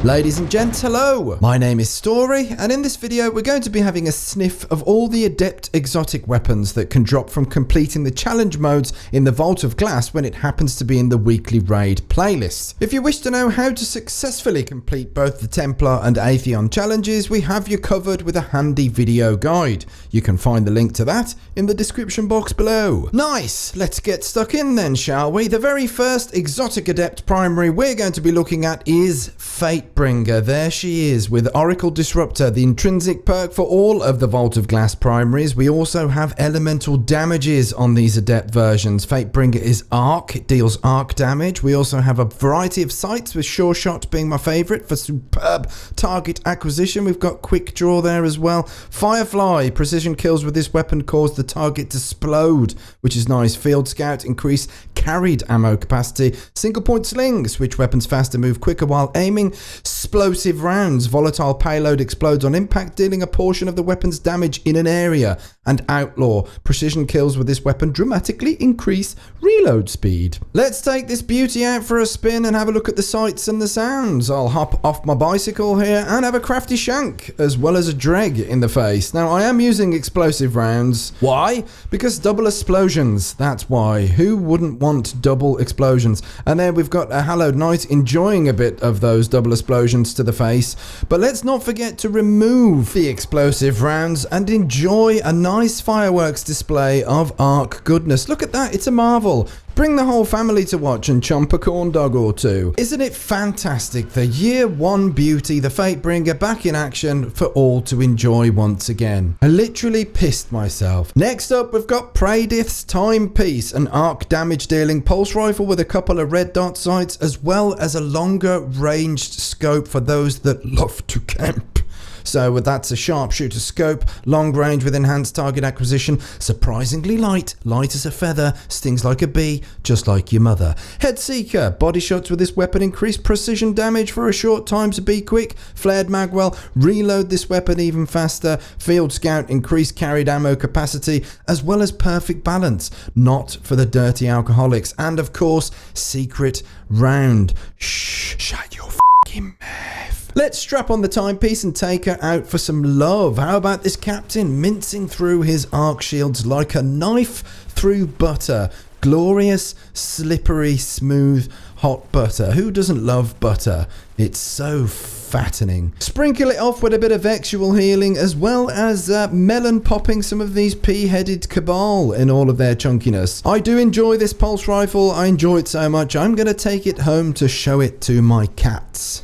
Ladies and gents, hello! My name is Story, and in this video we're going to be having a sniff of all the adept exotic weapons that can drop from completing the challenge modes in the Vault of Glass when it happens to be in the weekly raid playlist. If you wish to know how to successfully complete both the Templar and Atheon challenges, we have you covered with a handy video guide. You can find the link to that in the description box below. Nice! Let's get stuck in then, shall we? The very first exotic adept primary we're going to be looking at is Fatebringer. There she is with Oracle Disruptor, the intrinsic perk for all of the Vault of Glass primaries. We also have elemental damages on these adept versions. Fatebringer is arc, it deals arc damage. We also have a variety of sights, with Sure Shot being my favourite for superb target acquisition. We've got Quick Draw there as well. Firefly, precision kills with this weapon cause the target to explode, which is nice. Field Scout, increase carried ammo capacity. Single point sling, switch weapons faster, move quicker while aiming. Explosive rounds, volatile payload explodes on impact, dealing a portion of the weapon's damage in an area. And Outlaw, precision kills with this weapon dramatically increase reload speed. Let's take this beauty out for a spin and have a look at the sights and the sounds. I'll hop off my bicycle here and have a crafty shank, as well as a dreg in the face. Now I am using explosive rounds. Why? Because double explosions, that's why. Who wouldn't want double explosions? And then we've got a Hallowed Knight enjoying a bit of those double explosions to the face. But let's not forget to remove the explosive rounds and enjoy a nice fireworks display of arc goodness. Look at that, it's a marvel. Bring the whole family to watch and chomp a corn dog or two. Isn't it fantastic? The year one beauty, the Fatebringer, back in action for all to enjoy once again. I literally pissed myself. Next up, we've got Praedyth's Timepiece, an arc damage dealing pulse rifle with a couple of red dot sights, as well as a longer ranged scope for those that love to camp. So that's a sharpshooter scope, long range with enhanced target acquisition, surprisingly light as a feather, stings like a bee, just like your mother. Head Seeker, body shots with this weapon increase precision damage for a short time to be quick. Flared Magwell, reload this weapon even faster. Field Scout, increase carried ammo capacity, as well as perfect balance, not for the dirty alcoholics. And of course, Secret Round. Shh, shut your f***ing mouth. Let's strap on the timepiece and take her out for some love. How about this captain mincing through his arc shields like a knife through butter? Glorious, slippery, smooth, hot butter. Who doesn't love butter? It's so fattening. Sprinkle it off with a bit of vexual healing, as well as melon popping some of these pea-headed cabal in all of their chunkiness. I do enjoy this pulse rifle. I enjoy it so much, I'm going to take it home to show it to my cats.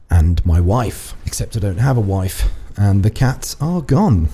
And my wife, except I don't have a wife, and the cats are gone.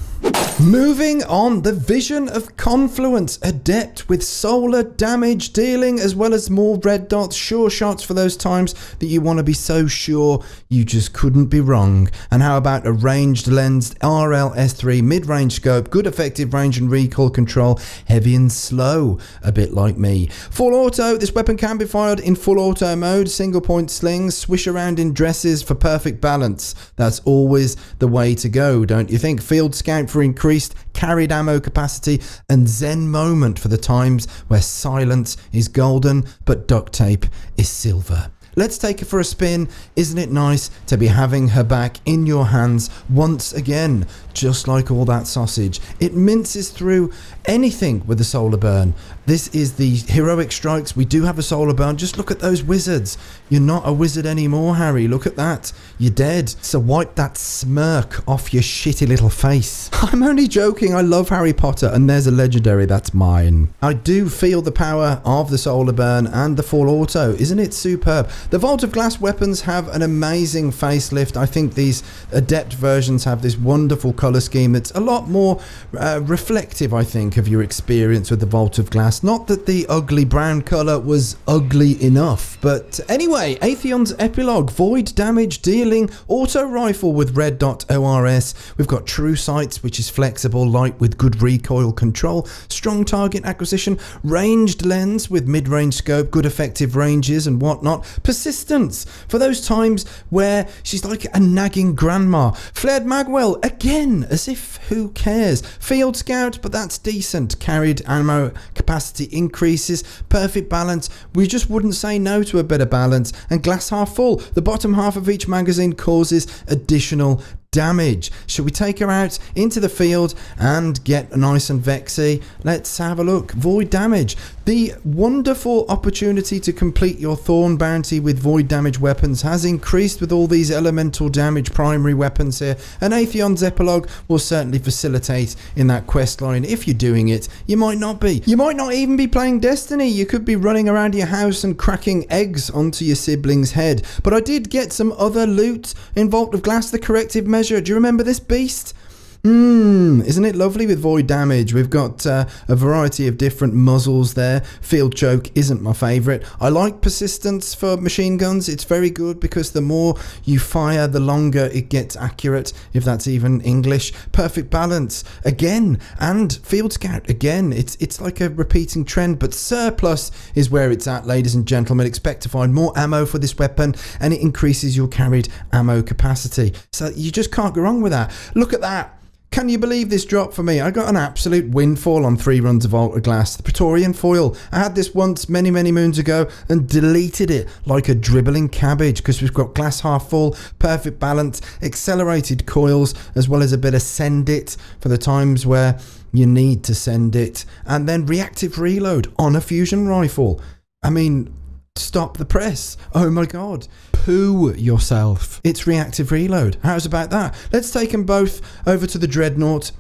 Moving on, the Vision of Confluence, adept with solar damage dealing, as well as more red dots, sure shots for those times that you want to be so sure you just couldn't be wrong. And how about a ranged lensed RLS3 mid-range scope, good effective range and recoil control, heavy and slow, a bit like me. Full auto, this weapon can be fired in full auto mode, single point slings, swish around in dresses for perfect balance. That's always the way to go, don't you think? Field Scout for increased carried ammo capacity, and Zen Moment for the times where silence is golden but duct tape is silver. Let's take her for a spin. Isn't it nice to be having her back in your hands once again? Just like all that sausage. It minces through anything with a solar burn. This is the heroic strikes. We do have a solar burn. Just look at those wizards. You're not a wizard anymore, Harry. Look at that. You're dead. So wipe that smirk off your shitty little face. I'm only joking. I love Harry Potter, and there's a legendary that's mine. I do feel the power of the solar burn and the full auto. Isn't it superb? The Vault of Glass weapons have an amazing facelift. I think these adept versions have this wonderful colour scheme that's a lot more reflective, I think, of your experience with the Vault of Glass. Not that the ugly brown colour was ugly enough, but anyway, Atheon's Epilogue, void damage dealing auto rifle with red dot ORS. We've got True Sights, which is flexible, light with good recoil control, strong target acquisition, ranged lens with mid-range scope, good effective ranges and whatnot, persistence for those times where she's like a nagging grandma. Flared Magwell, again, as if who cares. Field Scout, but that's decent. Carried ammo capacity increases, perfect balance. We just wouldn't say no to a better balance, and glass half full. The bottom half of each magazine causes additional damage. Should we take her out into the field and get nice and vexy? Let's have a look. Void damage. The wonderful opportunity to complete your Thorn bounty with void damage weapons has increased with all these elemental damage primary weapons here, and Atheon's Epilogue will certainly facilitate in that quest line. If you're doing it, you might not be. You might not even be playing Destiny. You could be running around your house and cracking eggs onto your sibling's head. But I did get some other loot in Vault of Glass, the corrective measure. Do you remember this beast? Isn't it lovely with void damage? We've got a variety of different muzzles there. Field choke isn't my favourite. I like persistence for machine guns. It's very good because the more you fire, the longer it gets accurate, if that's even English. Perfect balance again, and field scout again. It's like a repeating trend, but surplus is where it's at, ladies and gentlemen. Expect to find more ammo for this weapon, and it increases your carried ammo capacity. So you just can't go wrong with that. Look at that. Can you believe this drop for me? I got an absolute windfall on 3 runs of Vault of Glass. The Praetorian foil. I had this once many moons ago and deleted it like a dribbling cabbage because we've got glass half full, perfect balance, accelerated coils, as well as a bit of send it for the times where you need to send it. And then reactive reload on a fusion rifle. I mean, stop the press. Oh my god. Poo yourself. It's reactive reload. How's about that? Let's take them both over to the Dreadnought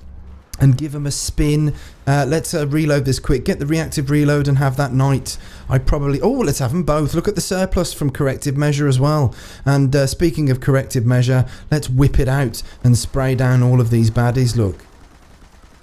and give them a spin. Let's reload this quick. Get the reactive reload and have that knight. Let's have them both. Look at the surplus from corrective measure as well. And speaking of corrective measure, let's whip it out and spray down all of these baddies. Look.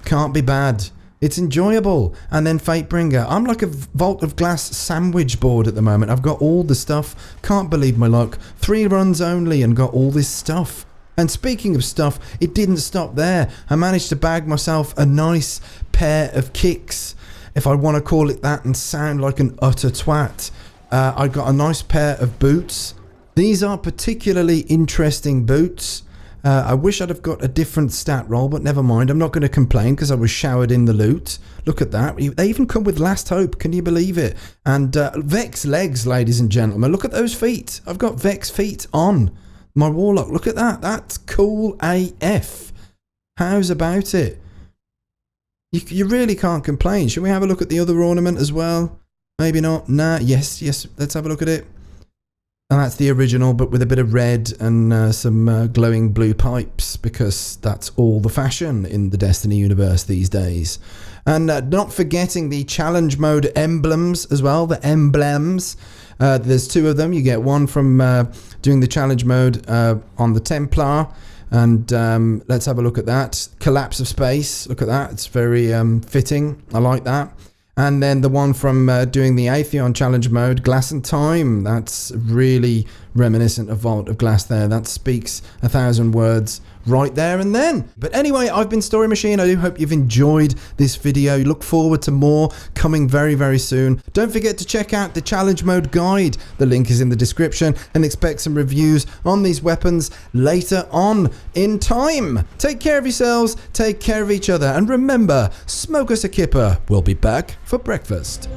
Can't be bad. It's enjoyable. And then Fatebringer. I'm like a Vault of Glass sandwich board at the moment. I've got all the stuff. Can't believe my luck. 3 runs only and got all this stuff. And speaking of stuff, it didn't stop there. I managed to bag myself a nice pair of kicks, if I want to call it that and sound like an utter twat. I got a nice pair of boots. These are particularly interesting boots. I wish I'd have got a different stat roll, but never mind. I'm not going to complain because I was showered in the loot. Look at that. They even come with Last Hope. Can you believe it? And Vex legs, ladies and gentlemen. Look at those feet. I've got Vex feet on my Warlock. Look at that. That's cool AF. How's about it? You really can't complain. Should we have a look at the other ornament as well? Maybe not. Nah. Yes. Let's have a look at it. And that's the original, but with a bit of red and some glowing blue pipes, because that's all the fashion in the Destiny universe these days. And not forgetting the challenge mode emblems as well, the emblems. There's 2 of them. You get one from doing the challenge mode on the Templar. And let's have a look at that. Collapse of space. Look at that. It's very fitting. I like that. And then the one from doing the Atheon challenge mode, Glass and Time. That's really reminiscent of Vault of Glass there. That speaks 1,000 words right there and then. But anyway, I've been Story Machine. I do hope you've enjoyed this video. Look forward to more coming very soon. Don't forget to check out the challenge mode guide. The link is in the description, and expect some reviews on these weapons later on in time. Take care of yourselves, take care of each other, and remember, smoke us a kipper. We'll be back for breakfast.